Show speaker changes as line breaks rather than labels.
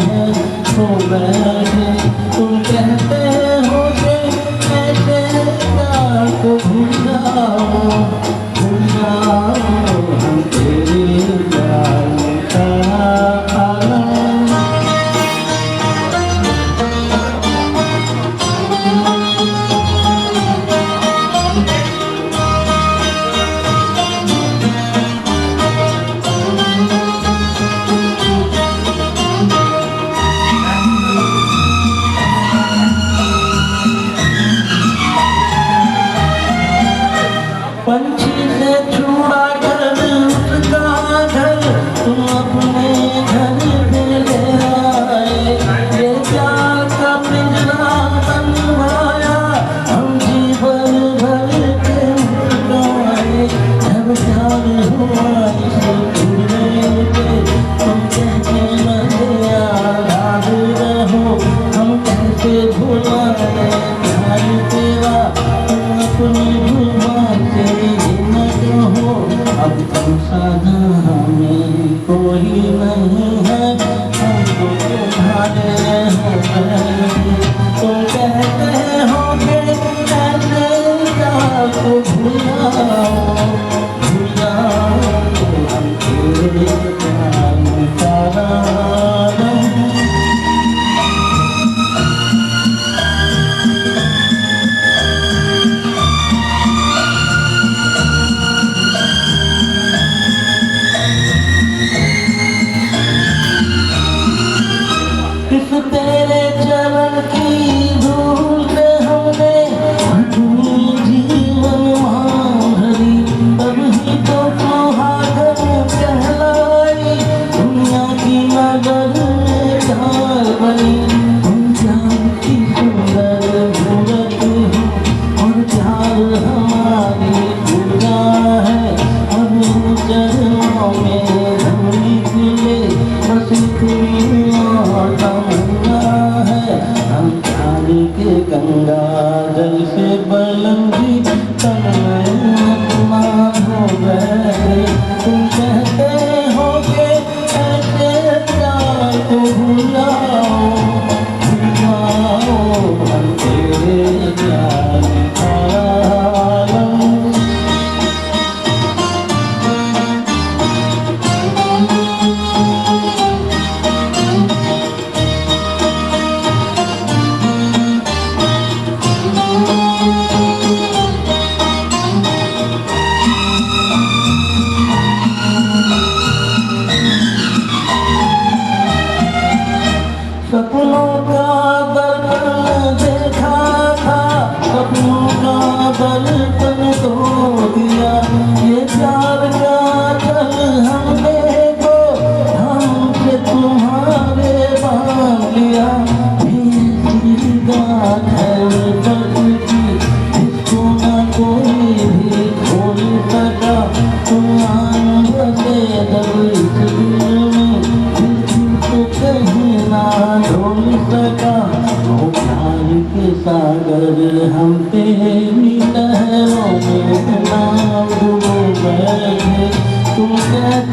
हैं तो बैठे। तुम कहते हो कि ऐसे प्यार को भूल जाओ, भूल जाओ, हम तेरे प्यार का आलम। पंछी से छुड़ा कर उसका घर तुम अपने घर में ले आए। ये प्यार का पिंजरा बनवाया, हम जीवन भर के मुस्कुराए। जब प्यार हुआ इसे छूने पे तुम कहते मजे याद रहो, हम कैसे भुलाए प्यार तेरा तुम अपनी अब तुम साधा हमें कोई नहीं है, हम तो तुम्हारे हो गए। तुम कहते हो कि ऐसे प्यार को भुलाओ, भुलाओ, हम तेरे प्यार का आलम। किस तेरे चरण की धूल पे हमने अपनी जीवन भरी, तभी तो सुहागन कहलाई दुनिया की नजर में ढाल बनी। तुम प्यार की सुंदर मूरत हो और प्यार हमारी पूजा है, हम चरणों में धूली खिले बस इतनी तमन्ना है। हम पानी के गंगा जल से बलंगी तन में अपना हो गए। तुम कहते हो कि ऐसे प्यार को भुलाओ, भुलाओ, हम तेरे प्यार का आलम। सपनों का दर्पण देखा था, सपनों का दर्पण तोड़ दिया। ये प्यार का चल हमने को हमसे तुम्हारे बांध लिया। सीधा खैर की इसको न कोई भी खोल सका, तुम आन बसे जब इस दिल में तो कहीं ना ढूंढ सका। वो प्यार के सागर हम तेरी लहरों में ना डूब बैठे। तुम कहते